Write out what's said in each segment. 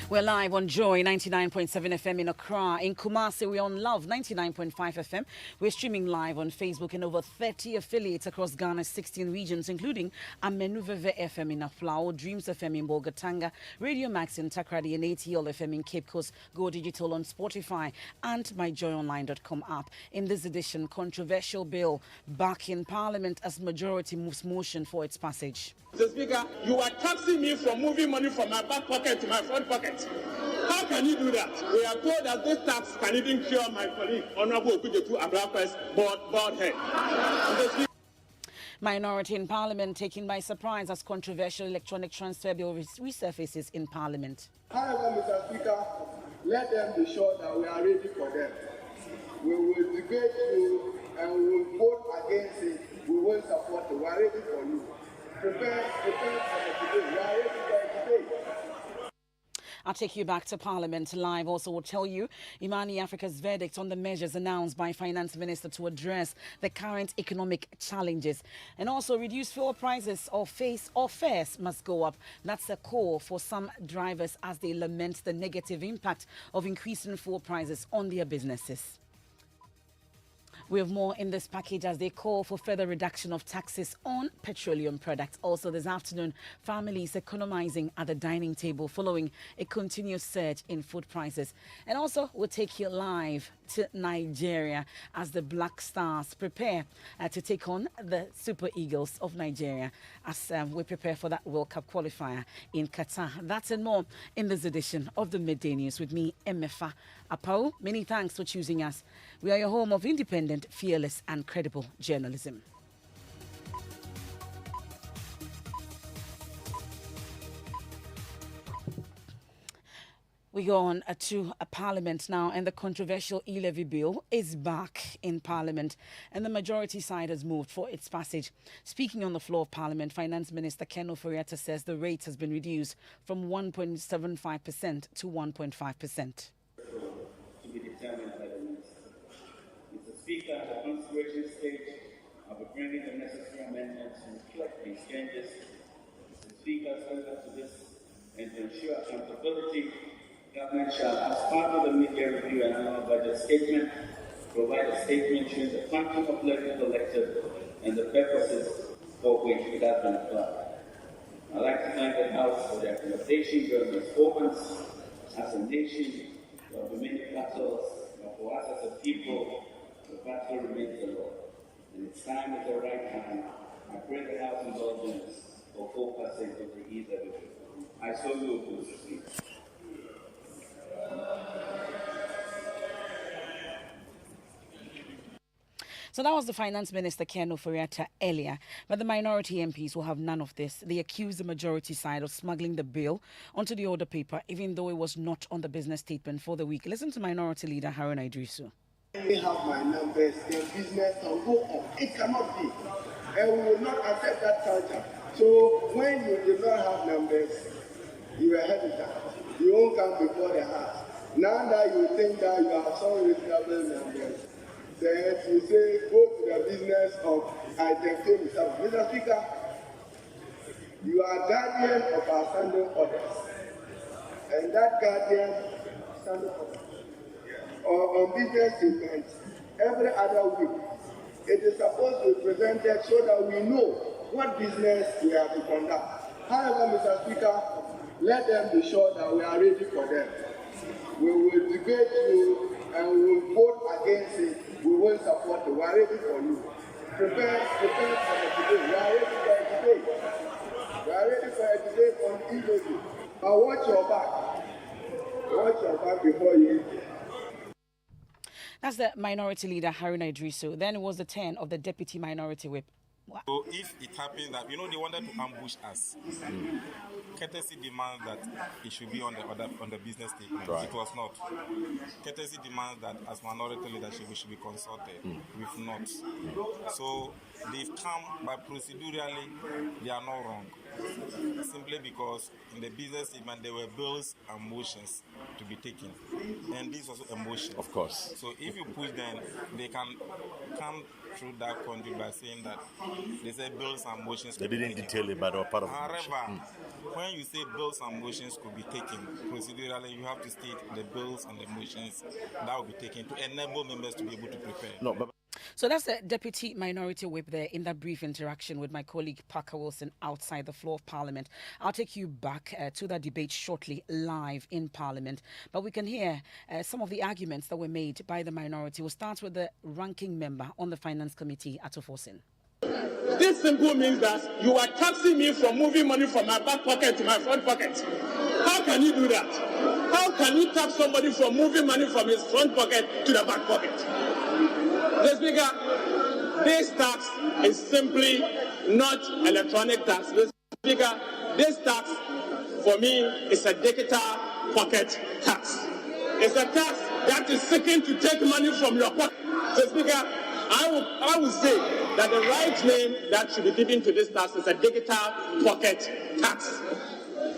We're live on Joy 99.7 FM in Accra. In Kumasi, we're on Love 99.5 FM. We're streaming live on Facebook in over 30 affiliates across Ghana's 16 regions, including Amenuveve FM in Apawu, Dreams FM in Bolgatanga, Radio Max in Takrady, and ATL FM in Cape Coast. Go digital on Spotify and my Joy99.7FM app. In this edition, controversial bill back in Parliament as majority moves motion for its passage. Mr. Speaker, you are taxing me for moving money from my back pocket to my front pocket. How can you do that? We are told that this tax can even cure my colleague, Honorable Okujetu Abrapa's bald head. Minority in Parliament taken by surprise as controversial electronic transfer bill resurfaces in Parliament. However, Mr. Speaker, let them be sure that we are ready for them. We will debate you and we will vote against it. We will support you. We are ready for you. Prepare for the debate. We are ready for the debate. I'll take you back to Parliament live. Also, will tell you Imani Africa's verdict on the measures announced by Finance Minister to address the current economic challenges. And also, reduce fuel prices or fares must go up. That's a call for some drivers as they lament the negative impact of increasing fuel prices on their businesses. We have more in this package as they call for further reduction of taxes on petroleum products. Also this afternoon, families economizing at the dining table following a continuous surge in food prices. And also, we'll take you live to Nigeria as the Black Stars prepare to take on the Super Eagles of Nigeria as we prepare for that World Cup qualifier in Qatar. That's and more in this edition of the Midday News with me, Emefa. Apawu, many thanks for choosing us. We are your home of independent, fearless and credible journalism. We go on to Parliament now, and the controversial e-levy bill is back in Parliament, and the majority side has moved for its passage. Speaking on the floor of Parliament, Finance Minister Ken Ofori-Atta says the rate has been reduced from 1.75% to 1.5%. To be determined by the Minister. Mr. Speaker, at the consideration stage, I'll be bringing the necessary amendments to reflect these changes. Mr. Speaker, subject to this and to ensure accountability, government shall, as part of the mid-year review and annual budget statement, provide a statement showing the quantum of levy collected and the purposes for which it has been applied. I'd like to thank the House for their accommodation during these 4 months. As a nation, there will be many battles, but for us as a people, the battle remains the Lord. And it's time at the right time. I pray the House indulgence for full passage of the e-levy. I so move, Mr. Speaker. So that was the Finance Minister Ken Ofori-Atta earlier. But the minority MPs will have none of this. They accuse the majority side of smuggling the bill onto the order paper, even though it was not on the business statement for the week. Listen to Minority Leader Haruna Idrisu. We have my numbers, the business can go on. It cannot be. And we will not accept that culture. So when you do not have numbers, you are hesitant. You won't come before the House. Now that you think that you have some reasonable numbers, then you say, go to the business of item 27. Mr. Speaker, you are guardian of our standing orders. And that guardian standing orders on business events every other week, it is supposed to be presented so that we know what business we have to conduct. However, Mr. Speaker, let them be sure that we are ready for them. We will debate you and we will vote against it. We will support you. We are ready for you. Prepare for the debate. We are ready for a debate. We are ready for a debate on e-levy. But watch your back. Watch your back before you. That's the Minority Leader Haruna Idrisu. Then it was the turn of the Deputy Minority Whip. Wow. So if it happened that, they wanted to ambush us, courtesy demands that it should be on the business statement. Right. It was not. Courtesy demands that as minority leadership we should be consulted. We've not. So they've come, but procedurally they are not wrong. Simply because in the business statement there were bills and motions to be taken. And this was a motion. Of course. So if you push them, they can come through that country by saying that they say bills and motions. They didn't detail it, but they were part of However, When you say bills and motions could be taken, procedurally you have to state the bills and the motions that will be taken to enable members to be able to prepare. No, but So that's the Deputy Minority Whip there in that brief interaction with my colleague Parker Wilson outside the floor of Parliament. I'll take you back to that debate shortly live in Parliament. But we can hear some of the arguments that were made by the minority. We'll start with the ranking member on the Finance Committee, Atoforsin. This simple means that you are taxing me from moving money from my back pocket to my front pocket. How can you do that? How can you tax somebody from moving money from his front pocket to the back pocket? Mr. Speaker, this tax is simply not electronic tax. Mr. Speaker, this tax for me is a digital pocket tax. It's a tax that is seeking to take money from your pocket. Mr. Speaker, I would say that the right name that should be given to this tax is a digital pocket tax.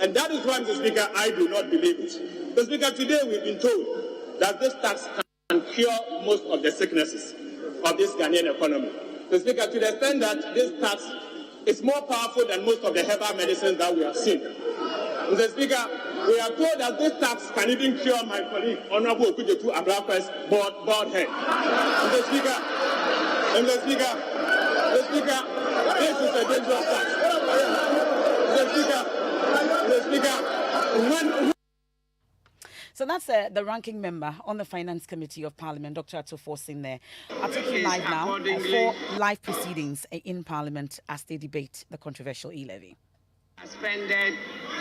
And that is why, Mr. Speaker, I do not believe it. Mr. Speaker, today we've been told that this tax can cure most of the sicknesses of this Ghanaian economy. Mr. Speaker, to the extent that this tax is more powerful than most of the herbal medicines that we have seen. Mr. Speaker, we are told that this tax can even cure my colleague, Honorable Okujetu Abrapa's bald head. Mr. Speaker, Mr. Speaker, Mr. Speaker, this is a dangerous tax. Mr. Speaker, Mr. Speaker, So that's the ranking member on the Finance Committee of Parliament, Dr. Atoforsin there. I'll take you live now for live proceedings in Parliament as they debate the controversial e-levy. Suspended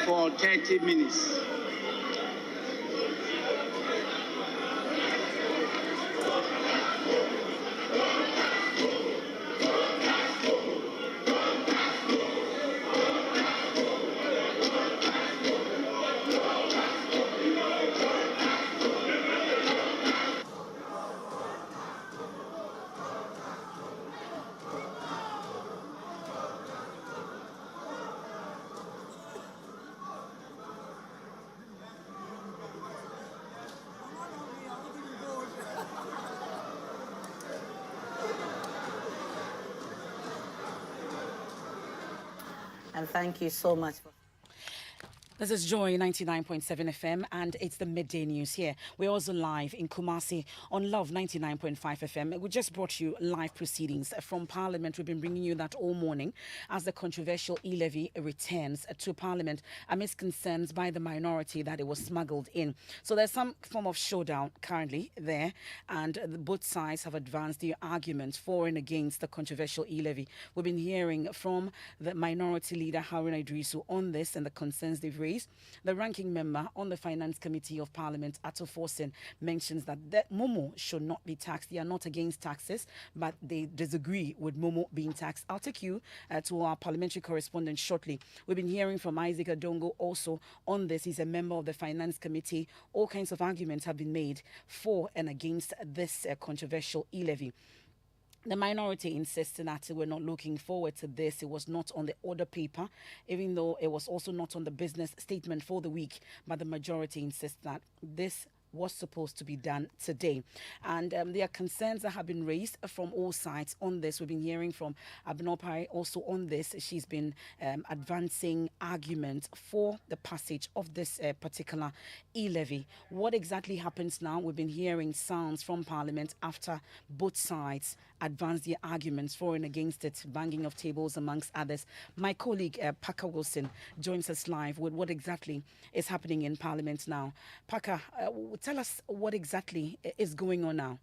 for 30 minutes. And thank you so much for. This is Joy 99.7 FM, and it's the midday news here. We're also live in Kumasi on Love 99.5 FM. We just brought you live proceedings from Parliament. We've been bringing you that all morning as the controversial e-levy returns to Parliament amidst concerns by the minority that it was smuggled in. So there's some form of showdown currently there, and both sides have advanced their arguments for and against the controversial e-levy. We've been hearing from the minority leader Haruna Idrisu on this and the concerns they've raised. The ranking member on the Finance Committee of Parliament, Atoforsin, mentions that Momo should not be taxed. They are not against taxes, but they disagree with Momo being taxed. I'll take you to our parliamentary correspondent shortly. We've been hearing from Isaac Adongo also on this. He's a member of the Finance Committee. All kinds of arguments have been made for and against this controversial e-levy. The minority insists that we're not looking forward to this. It was not on the order paper, even though it was also not on the business statement for the week. But the majority insists that this was supposed to be done today. And there are concerns that have been raised from all sides on this. We've been hearing from Abnopai also on this. She's been advancing arguments for the passage of this particular e-levy. What exactly happens now? We've been hearing sounds from Parliament after both sides advance their arguments for and against it, banging of tables amongst others. My colleague Parker Wilson joins us live with what exactly is happening in Parliament now. Parker, tell us what exactly is going on now.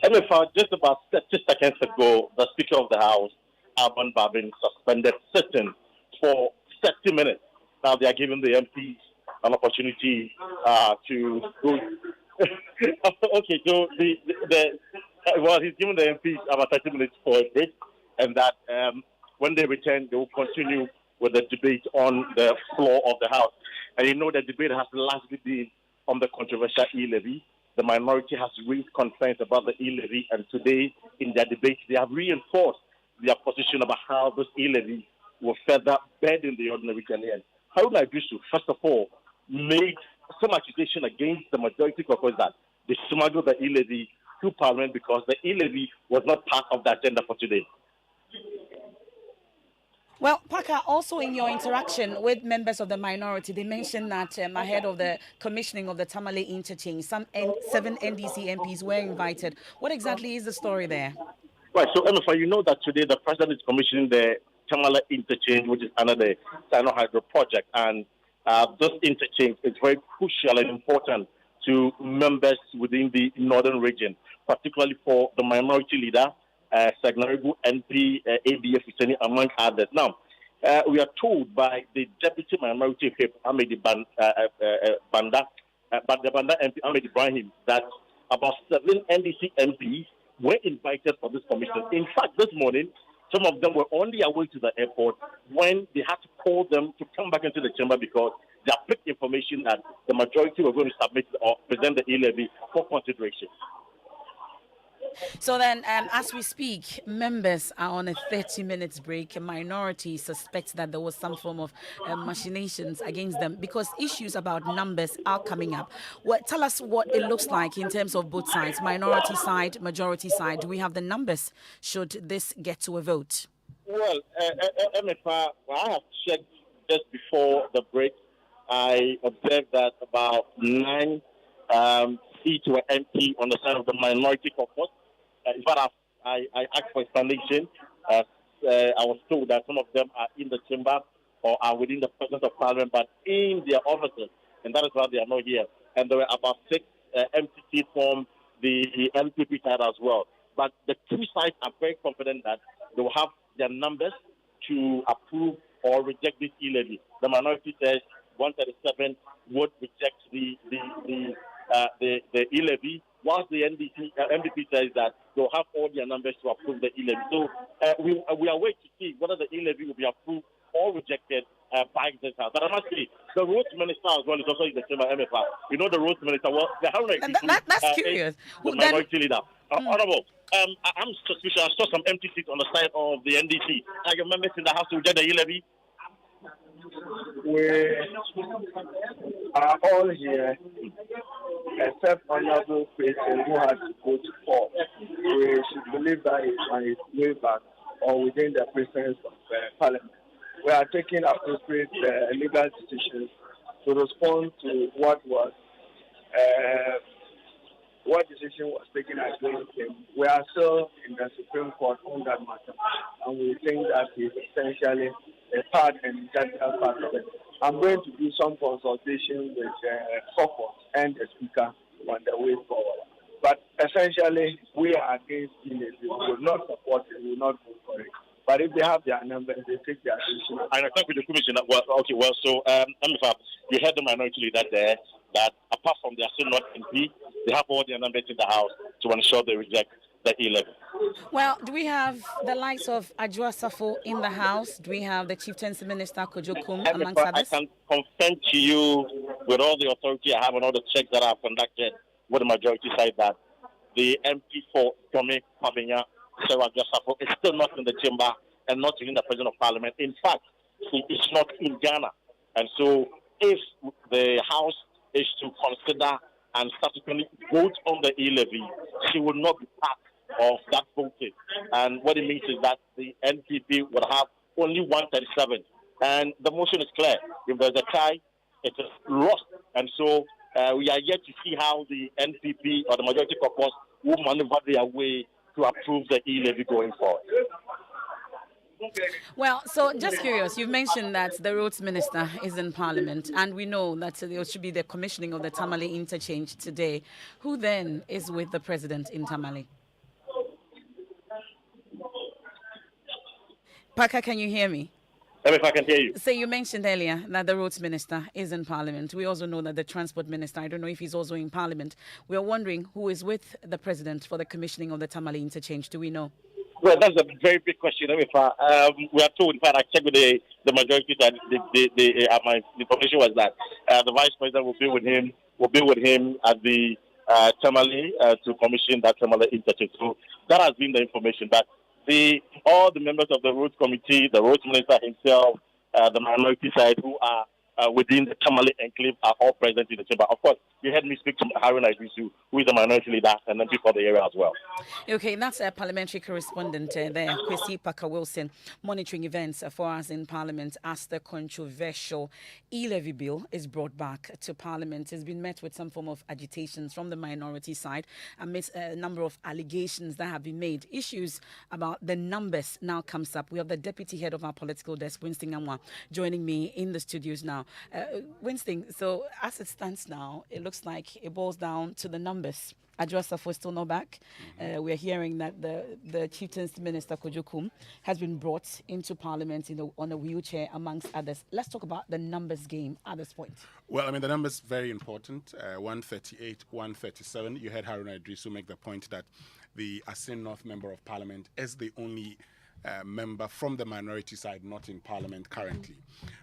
Emefa, just about 30 seconds ago, the Speaker of the House, Alban Babin, suspended sitting for 30 minutes. Now they are giving the MPs an opportunity to go. Okay, so he's giving the MPs about 30 minutes for a break, and that when they return, they will continue with the debate on the floor of the House. And you know the debate has largely been on the controversial e-levy. The minority has raised concerns about the e-levy, and today in their debate, they have reinforced their position about how this e-levy will further burden the ordinary Ghanaian. Haruna Idrisu, first of all, made some accusation against the majority caucus that they smuggled the e-levy to Parliament because the e-levy was not part of the agenda for today. Well, Paka, also in your interaction with members of the minority, they mentioned that ahead of the commissioning of the Tamale interchange, 7 NDC MPs were invited. What exactly is the story there? Right, so Emefa, you know that today the president is commissioning the Tamale interchange, which is under the Sino Hydro project, and this interchange is very crucial and important to members within the northern region, particularly for the minority leader, Sagnaribu NP, ADF, among others. Now, we are told by the deputy minority whip, Ahmed Banda, but the Banda MP, Ahmed Ibrahim, that about 7 NDC MPs were invited for this commission. In fact, this morning, some of them were on their way to the airport when they had to call them to come back into the chamber because they have picked information that the majority were going to submit or present the e-levy for consideration. So then, as we speak, members are on a 30 minutes break. A minority suspects that there was some form of machinations against them because issues about numbers are coming up. Well, tell us what it looks like in terms of both sides, minority side, majority side. Do we have the numbers should this get to a vote? Well, Emefa, I have checked just before the break. I observed that about 9 seats were empty on the side of the minority caucus. In fact, I asked for explanation. I was told that some of them are in the chamber or are within the presence of parliament, but in their offices, and that is why they are not here. And there were about 6 empty seats from the MPP side as well. But the two sides are very confident that they will have their numbers to approve or reject this e-levy. The minority says 137 would reject the e-levy, whilst the MPP says that they'll have all their numbers to approve the e-levy. So we are waiting to see whether the e-levy will be approved or rejected by this house. But I must say, the roads minister as well is also in the chamber, Emefa. You know the roads minister, well, they haven't that's curious. The minority leader. Honorable, I'm suspicious. I saw some empty seats on the side of the NDC. Are your members in the house to reject the e-levy? We are all here, except Honorable President who has to go to court. We should believe that he's on his way back or within the presence of Parliament. We are taking appropriate legal decisions to respond to what decision was taken against him. We are still in the Supreme Court on that matter, and we think that he's essentially a part and integral part of it. I'm going to do some consultation with caucus and the Speaker on the way forward. But essentially, we are against it. We will not support it. We will not vote for it. But if they have their numbers, they take their decision. And I think with the commission, you heard the minority leader there that apart from their still not MP, they have all their numbers in the house to ensure they reject the e-levy. Well, do we have the likes of Ajua Safo in the house? Do we have the Chieftaincy Minister Kojo Kum amongst others? I can confirm to you with all the authority I have and all the checks that I have conducted with the majority side that the MP for Tommy Pabinya, Sarah Ajua Safo, is still not in the chamber and not in the President of Parliament. In fact, he is not in Ghana. And so if the House is to consider and subsequently vote on the e-levy, she will not be part of that voting. And what it means is that the NPP will have only 137. And the motion is clear. If there's a tie, it is lost. And so we are yet to see how the NPP or the majority caucus will maneuver their way to approve the e-levy going forward. Well, so just curious, you've mentioned that the roads minister is in Parliament, and we know that there should be the commissioning of the Tamale interchange today. Who then is with the president in Tamale? Parker, can you hear me? If I can hear you. So you mentioned earlier that the roads minister is in Parliament. We also know that the transport minister, I don't know if he's also in Parliament. We are wondering who is with the president for the commissioning of the Tamale interchange. Do we know? Well, that's a very big question. We are told, in fact, I checked with the majority that my information was that the vice president will be with him at the Tamale to commission that Tamale interchange. So that has been the information. But all the members of the roads committee, the roads minister himself, the minority side who are within the Tamale enclave are all present in the chamber. Of course, you heard me speak to Haruna Idrisu, who is a minority leader and MP for the area as well. Okay, that's a parliamentary correspondent there, Kwesi Parker-Wilson, monitoring events for us in Parliament as the controversial e-levy bill is brought back to Parliament. It's been met with some form of agitations from the minority side amidst a number of allegations that have been made. Issues about the numbers now comes up. We have the deputy head of our political desk, Winston Amwa, joining me in the studios now. Winston, so as it stands now, it looks like it boils down to the numbers. Adjosafo is still not back. We're hearing that the Chieftaincy Minister, Kojokum, has been brought into Parliament on a wheelchair, amongst others. Let's talk about the numbers game at this point. Well, I mean, the numbers very important. 138, 137. You heard Haruna Idrisu make the point that the Asin North Member of Parliament is the only member from the minority side not in Parliament currently.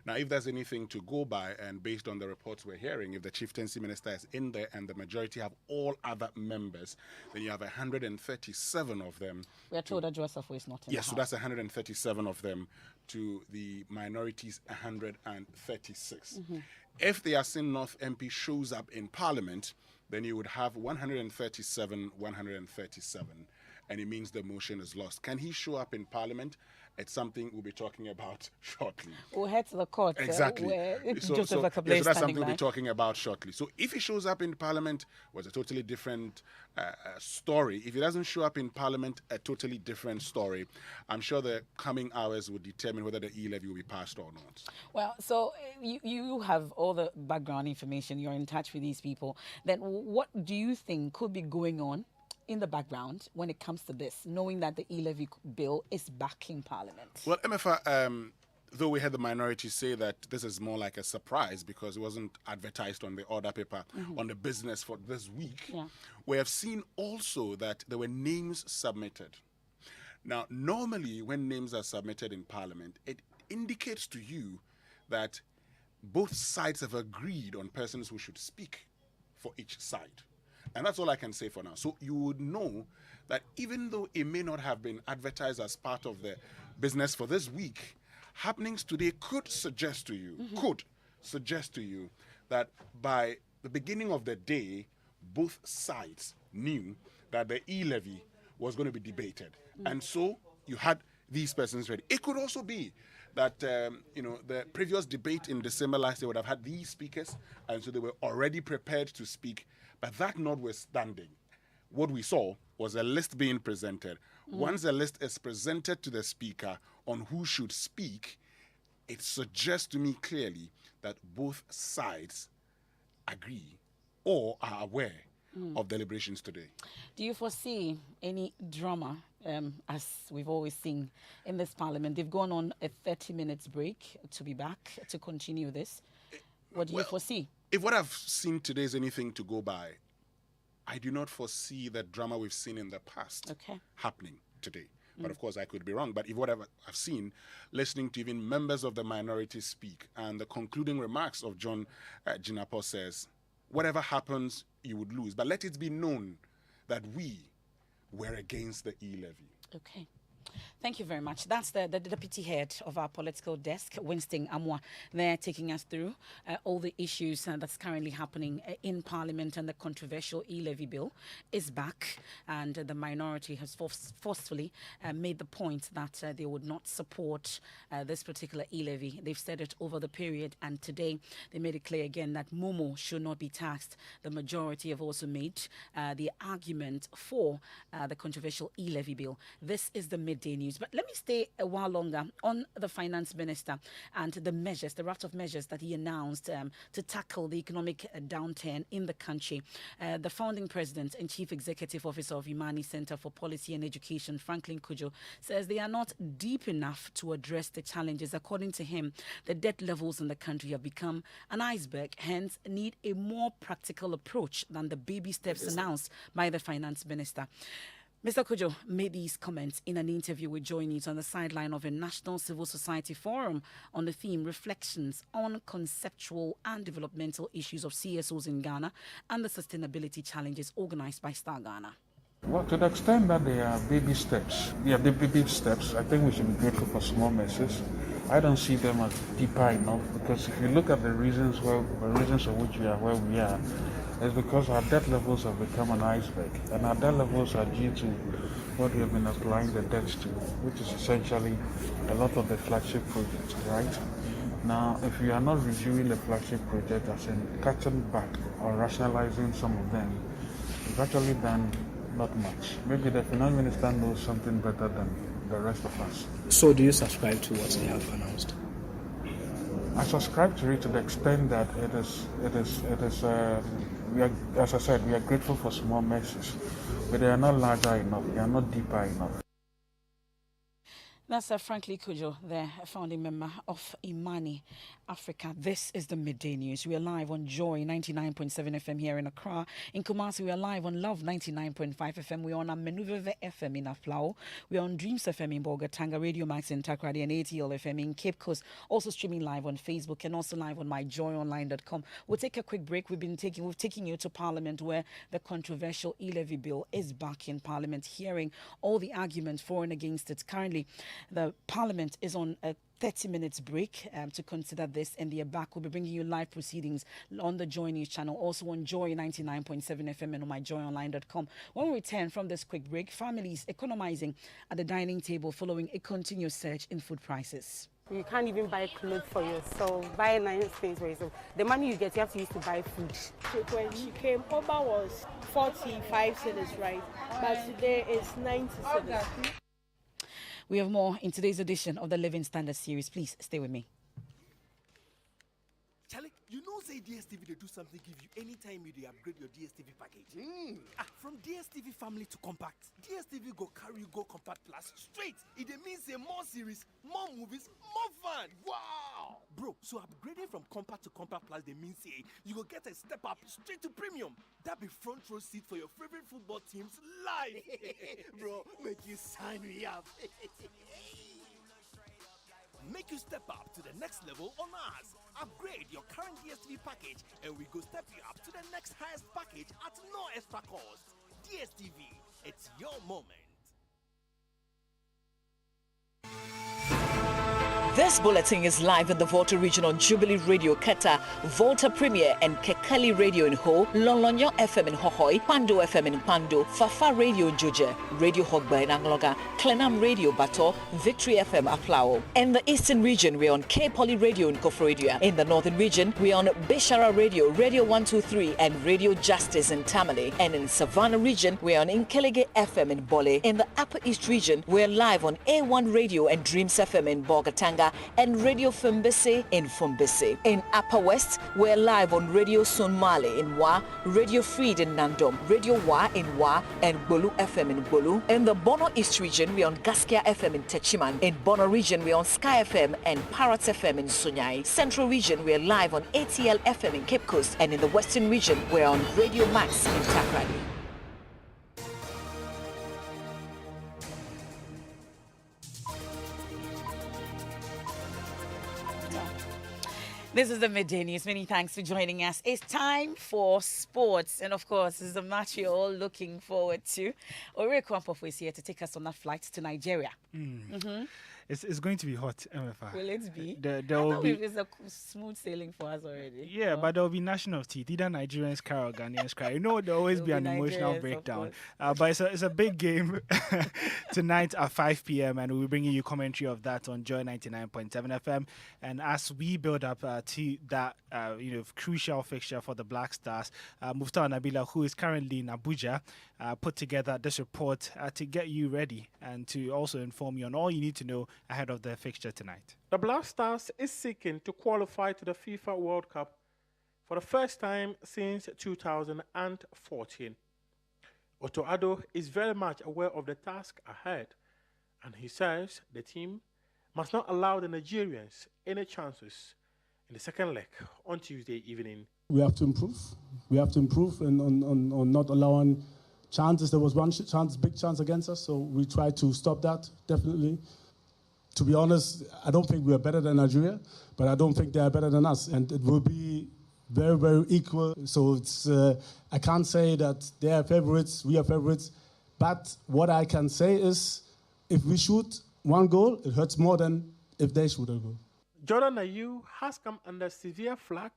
Now, if there's anything to go by, and based on the reports we're hearing, if the Chieftaincy Minister is in there and the majority have all other members, then you have 137 of them. We are told that Adjosafo is not in Yes, the so that's 137 of them to the minorities 136. If the Asin North MP shows up in Parliament, then you would have 137, 137. And it means the motion is lost. Can he show up in Parliament? It's something we'll be talking about shortly. We'll head to the court. Exactly. So that's something we'll be talking about shortly. So if he shows up in Parliament, was a totally different story. If he doesn't show up in Parliament, a totally different story. I'm sure the coming hours will determine whether the e-levy will be passed or not. Well, so you have all the background information. You're in touch with these people. Then what do you think could be going on in the background when it comes to this, knowing that the e-levy bill is back in Parliament? Well, Emefa, though we had the minority say that this is more like a surprise because it wasn't advertised on the order paper on the business for this week, we have seen also that there were names submitted. Now, normally when names are submitted in Parliament, it indicates to you that both sides have agreed on persons who should speak for each side. And that's all I can say for now. So you would know that even though it may not have been advertised as part of the business for this week, happenings today could suggest to you, that by the beginning of the day, both sides knew that the e-levy was going to be debated. And so you had these persons ready. It could also be that, the previous debate in December last year would have had these speakers, and so they were already prepared to speak. But that notwithstanding, what we saw was a list being presented. Once a list is presented to the speaker on who should speak, it suggests to me clearly that both sides agree or are aware of deliberations today. Do you foresee any drama, as we've always seen in this Parliament? They've gone on a 30-minute break to be back to continue this. What do you foresee? If what I've seen today is anything to go by, I do not foresee the drama we've seen in the past happening today. But of course, I could be wrong. But if whatever I've seen, listening to even members of the minority speak, and the concluding remarks of John Jinapo says, whatever happens, you would lose. But let it be known that we were against the e-levy. Okay. Thank you very much. That's the deputy head of our political desk, Winston Amwa, there taking us through all the issues that's currently happening in Parliament, and the controversial e-levy bill is back, and the minority has forcefully made the point that they would not support this particular e-levy. They've said it over the period, and today they made it clear again that Momo should not be taxed. The majority have also made the argument for the controversial e-levy bill. This is the Midday News. But let me stay a while longer on the finance minister and the measures, the raft of measures that he announced to tackle the economic downturn in the country. The founding president and chief executive officer of Imani Center for Policy and Education, Franklin Kujo, says they are not deep enough to address the challenges. According to him, the debt levels in the country have become an iceberg, hence need a more practical approach than the baby steps announced by the finance minister. Mr. Kujo made these comments in an interview with Joy99 on the sideline of a National Civil Society Forum on the theme Reflections on Conceptual and Developmental Issues of CSOs in Ghana and the Sustainability Challenges organized by Star Ghana. Well, to the extent that they are baby steps, I think we should be grateful for small measures. I don't see them as deeper enough, because if you look at the reasons of which we are where we are, it's because our debt levels have become an iceberg, and our debt levels are due to what we have been applying the debts to, which is essentially a lot of the flagship projects, right? Now, if you are not reviewing the flagship project, as in cutting back or rationalizing some of them, you've actually done not much. Maybe the finance minister knows something better than the rest of us. So do you subscribe to what they have announced? I subscribe to it to the extent that we are, as I said, we are grateful for small measures, but they are not larger enough, they are not deeper enough. That's Frankly Kujo, the founding member of Imani Africa. This is the Midday News. We are live on Joy 99.7 FM here in Accra. In Kumasi, we are live on Love 99.5 FM. We are on Amenuveve FM in Apawu. We are on Dreams FM in Bogatanga, Radio Max in Takrady, and ATL FM in Cape Coast. Also streaming live on Facebook and also live on myjoyonline.com. We'll take a quick break. We've taken you to Parliament, where the controversial e-levy bill is back in Parliament, hearing all the arguments for and against it. Currently, the Parliament is on a 30 minutes break to consider this, and they are back. We'll be bringing you live proceedings on the Joy News channel, also on Joy 99.7 FM and on myjoyonline.com. When we return from this quick break, families economizing at the dining table following a continuous surge in food prices. You can't even buy clothes for yourself, buy nice things for yourself. The money you get, you have to use to buy food. When she came, Oba was 45 cedis, right? But today it's 90 cedis. We have more in today's edition of the Living Standard series. Please stay with me. Charlie, you know say DSTV they do something give you anytime you upgrade your DSTV package. From DSTV family to compact, DSTV go carry you go compact plus straight. It means say more series, more movies, more fun. Wow! Bro, so upgrading from compact to compact plus they mean say you go get a step up straight to premium. That be front row seat for your favorite football teams live. Bro, make you sign me up. Make you step up to the next level on us. Upgrade your current DSTV package and we go step you up to the next highest package at no extra cost. DSTV, it's your moment. This bulletin is live in the Volta region on Jubilee Radio Keta, Volta Premier and Kekali Radio in Ho, Lolonyo FM in Hohoi, Pando FM in Pando, Fafa Radio in Juja, Radio Hogba in Angloga, Klenam Radio Bato, Victory FM Apawu. In the Eastern region, we're on K Poly Radio in Kofrodia. In the Northern region, we're on Bishara Radio, Radio 123 and Radio Justice in Tamale. And in Savannah region, we're on Inkelege FM in Bole. In the Upper East region, we're live on A1 Radio and Dreams FM in Bogatanga and Radio Fumbese in Fumbese. In Upper West, we're live on Radio Sunmale in Wa, Radio Freed in Nandom, Radio Wa in Wa, and Bolu FM in Bolu. In the Bono East region, we're on Gaskia FM in Techiman. In Bono region, we're on Sky FM and Parrot FM in Sunyai. Central region, we're live on ATL FM in Cape Coast. And in the Western region, we're on Radio Max in Takrady. This is the Midday News. Many thanks for joining us. It's time for sports. And of course, this is a match you're all looking forward to. Ore Kwampofo is here to take us on that flight to Nigeria. It's going to be hot, Emefa. Will it be? There will be. It's a smooth sailing for us already. Yeah, but there will be national teeth. Either Nigerians cry or Ghanaians cry. You know, there will always be an emotional breakdown. But it's a big game tonight at 5 p.m. and we'll be bringing you commentary of that on Joy 99.7 FM. And as we build up to that crucial fixture for the Black Stars, Muftar Nabila, who is currently in Abuja, put together this report to get you ready and to also inform you on all you need to know ahead of the fixture tonight. The Black Stars is seeking to qualify to the FIFA World Cup for the first time since 2014. Otto Addo is very much aware of the task ahead, and he says the team must not allow the Nigerians any chances in the second leg on Tuesday evening. We have to improve. We have to improve on not allowing chances. There was one big chance against us, so we tried to stop that, definitely. To be honest, I don't think we are better than Nigeria, but I don't think they are better than us. And it will be very, very equal. So it's I can't say that they are favorites, we are favorites. But what I can say is if we shoot one goal, it hurts more than if they should go. Jordan Ayew has come under severe flack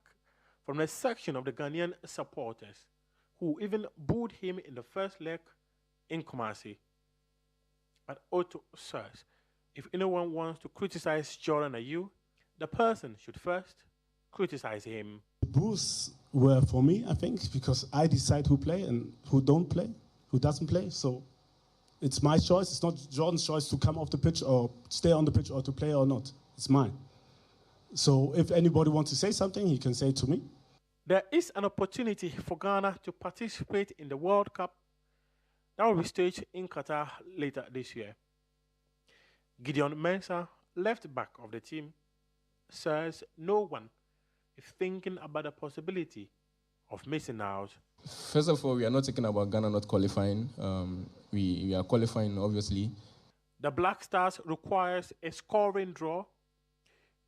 from a section of the Ghanaian supporters who even booed him in the first leg in Kumasi. But Otto says, if anyone wants to criticize Jordan Ayew, the person should first criticize him. Boos were for me, I think, because I decide who play and who don't play, who doesn't play. So it's my choice. It's not Jordan's choice to come off the pitch or stay on the pitch or to play or not. It's mine. So if anybody wants to say something, he can say it to me. There is an opportunity for Ghana to participate in the World Cup that will be staged in Qatar later this year. Gideon Mensah, left back of the team, says no one is thinking about the possibility of missing out. First of all, we are not talking about Ghana not qualifying. We are qualifying, obviously. The Black Stars requires a scoring draw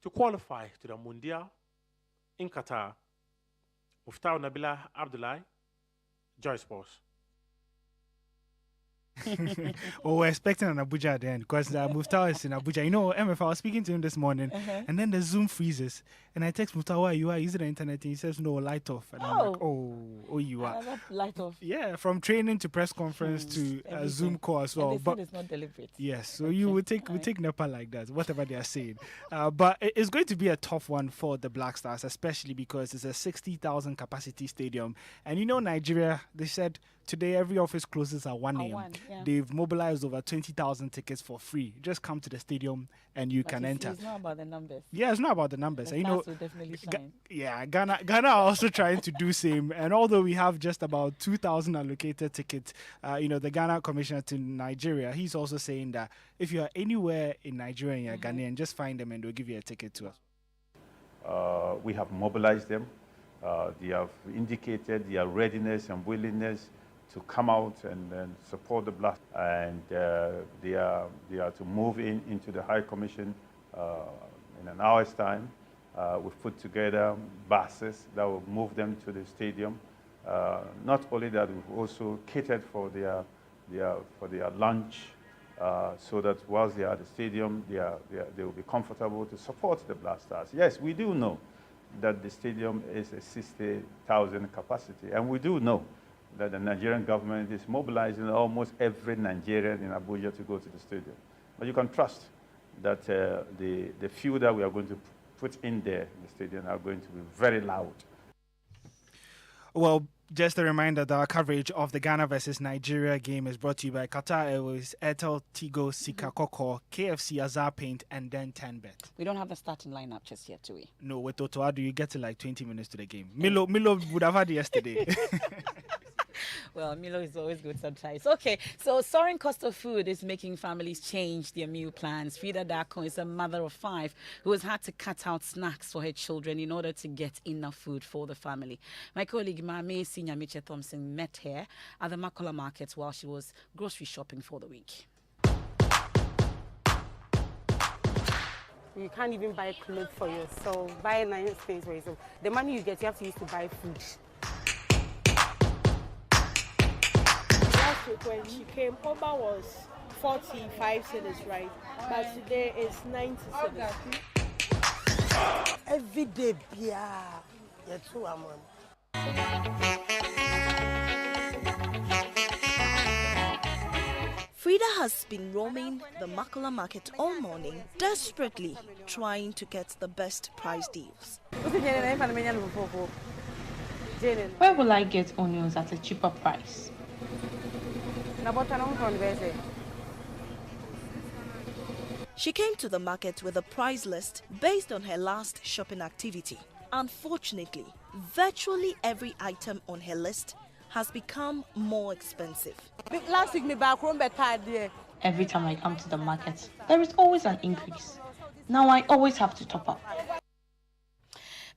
to qualify to the Mundial in Qatar. Muftau Nabila Abdullahi, Joy Sports. Well, we're expecting an Abuja then, because Muftau is in Abuja. You know, Emefa, I was speaking to him this morning, and then the Zoom freezes, and I text Muftau, where you are? Is it the internet? And he says, no, light off. And I'm like, oh, you are. Light off. Yeah, from training to press conference to Zoom call as well. But it's not deliberate. Yes, so you would take NEPA like that, whatever they are saying. But it's going to be a tough one for the Black Stars, especially because it's a 60,000 capacity stadium. And you know, Nigeria, they said today every office closes at 1 a.m. Yeah. They've mobilized over 20,000 tickets for free. Just come to the stadium and you can enter. It's not about the numbers. Yeah, it's not about the numbers. The and, you know, will definitely shine. Ghana are also trying to do same. And although we have just about 2,000 allocated tickets, the Ghana commissioner to Nigeria, he's also saying that if you are anywhere in Nigeria and you're Ghanaian, just find them and they'll give you a ticket to us. We have mobilized them. They have indicated their readiness and willingness to come out and support the Black, and they are to move into the High Commission in an hour's time. We've put together buses that will move them to the stadium. Not only that, we've also catered for their lunch, so that whilst they are at the stadium, they will be comfortable to support the Black Stars. Yes, we do know that the stadium is a 60,000 capacity, and we do know that the Nigerian government is mobilizing almost every Nigerian in Abuja to go to the stadium. But you can trust that the few that we are going to put in there in the stadium are going to be very loud. Well, just a reminder that our coverage of the Ghana versus Nigeria game is brought to you by Qatar Airways, Airtel, Tigo, Sika Koko, KFC, Azar Paint, and then 10Bet. We don't have the starting lineup just yet, do we? No, with Otoado, you get to like 20 minutes to the game. Milo would have had yesterday. Well, Milo is always good sometimes. Okay, so soaring cost of food is making families change their meal plans. Frida Dako is a mother of 5 who has had to cut out snacks for her children in order to get enough food for the family. My colleague Mame Sinyamiche Thompson met her at the Makola market while she was grocery shopping for the week. You can't even buy clothes for yourself, buy nice things for yourself. The money you get, you have to use to buy food. Last week when she came, Oba was 45 cedis, right? But today it's 90 cedis. Every day, yeah, too, Frida has been roaming the Makola market all morning, desperately trying to get the best price deals. Where will I get onions at a cheaper price? She came to the market with a price list based on her last shopping activity. Unfortunately, virtually every item on her list has become more expensive. Last week, Every time I come to the market, there is always an increase. Now I always have to top up.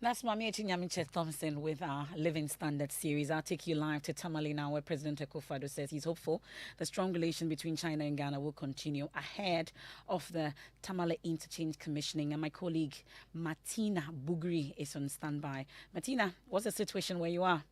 That's Mami Sinyamiche Thompson with our Living Standard series. I'll take you live to Tamale now, where President Akufo-Addo says he's hopeful the strong relation between China and Ghana will continue ahead of the Tamale Interchange commissioning. And my colleague Martina Bugri is on standby. Martina, what's the situation where you are?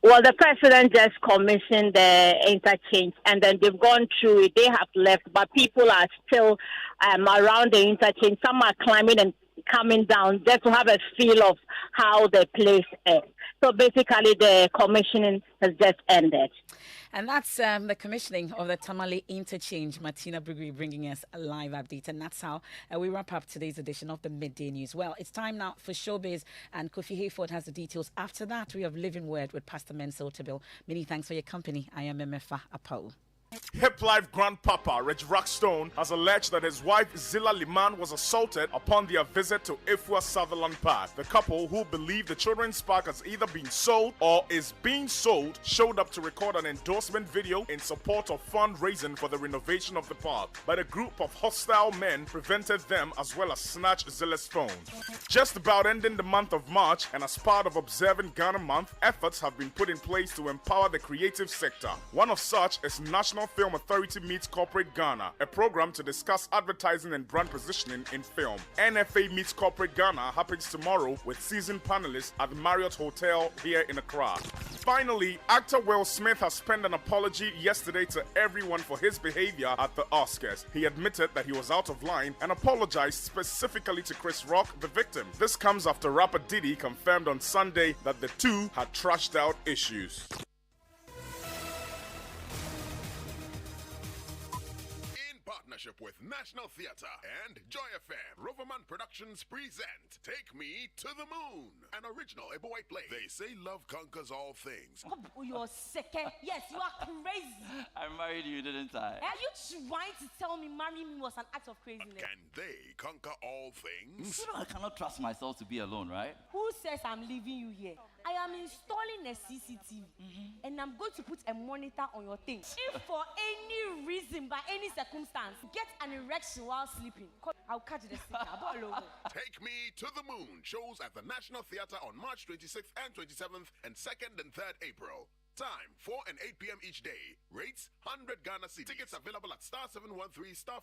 Well, the president just commissioned the interchange, and then they've gone through it. They have left, but people are still around the interchange. Some are climbing and coming down just to have a feel of how the place is. So basically, the commissioning has just ended. And that's the commissioning of the Tamale Interchange. Martina Brugui bringing us a live update. And that's how we wrap up today's edition of the Midday News. Well, it's time now for Showbiz, and Kofi Hayford has the details. After that, we have Living Word with Pastor Mensa Otabil. Many thanks for your company. I am Emefa Apawu. Hip Life grandpapa Reg Rockstone has alleged that his wife Zilla Liman was assaulted upon their visit to Ifua Sutherland Park. The couple, who believe the children's park has either been sold or is being sold, showed up to record an endorsement video in support of fundraising for the renovation of the park. But a group of hostile men prevented them, as well as snatched Zilla's phone. Just about ending the month of March, and as part of observing Ghana Month, efforts have been put in place to empower the creative sector. One of such is National Film Authority Meets Corporate Ghana, a program to discuss advertising and brand positioning in film. NFA Meets Corporate Ghana happens tomorrow with seasoned panelists at the Marriott Hotel here in Accra. Finally, actor Will Smith has penned an apology yesterday to everyone for his behavior at the Oscars. He admitted that he was out of line and apologized specifically to Chris Rock, the victim. This comes after rapper Diddy confirmed on Sunday that the two had trashed out issues. Partnership with National Theatre and Joy FM, Roverman Productions present Take Me to the Moon, an original Ebo White play. They say love conquers all things. Oh, you're sick. Yes, you are crazy. I married you, didn't I? Are you trying to tell me marrying me was an act of craziness? Can they conquer all things? You know I cannot trust myself to be alone, right? Who says I'm leaving you here? I am installing a CCTV and I'm going to put a monitor on your thing. If for any reason, by any circumstance, get an erection while sleeping, I'll catch the signal. Take Me to the Moon shows at the National Theatre on March 26th and 27th and 2nd and 3rd April. Time 4 and 8 p.m. each day. Rates 100 Ghana cedis. Tickets available at *713 *5 *5#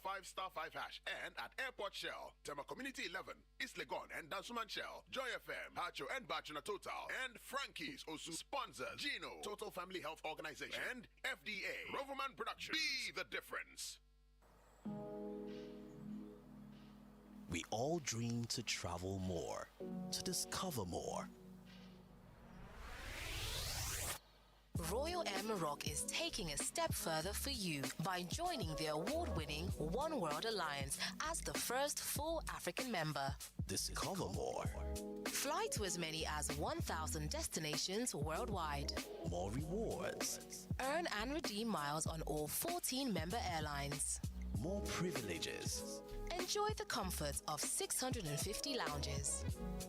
and at Airport Shell, Tema Community 11, East Legon and Dansuman Shell, Joy FM, Hacho and Bachuna Total, and Frankie's Osu. Sponsors Gino, Total Family Health Organization, and FDA. Roverman Productions. Be the difference. We all dream to travel more, to discover more. Royal Air Maroc is taking a step further for you by joining the award-winning One World Alliance as the first full African member. Discover more. Fly to as many as 1,000 destinations worldwide. More rewards. Earn and redeem miles on all 14 member airlines. More privileges. Enjoy the comforts of 650 lounges.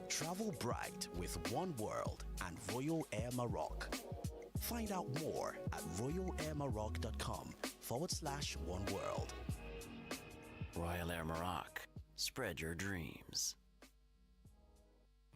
Travel bright with One World and Royal Air Maroc. Find out more at royalairmaroc.com/oneworld. Royal Air Maroc. Spread your dreams.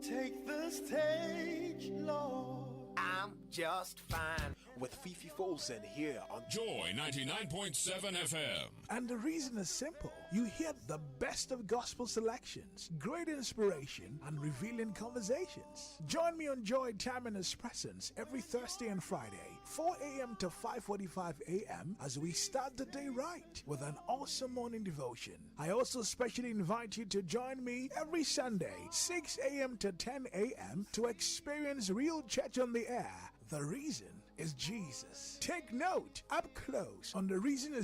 Take the stage, Lord. I'm just fine. With Fifi Folsen here on Joy 99.7 FM. And the reason is simple. You hear the best of gospel selections, great inspiration, and revealing conversations. Join me on Joy Time and His Presence every Thursday and Friday, 4 a.m. to 5:45 a.m. as we start the day right with an awesome morning devotion. I also specially invite you to join me every Sunday, 6 a.m. to 10 a.m. to experience real church on the air. The reason is Jesus. Take note, up close on the reason is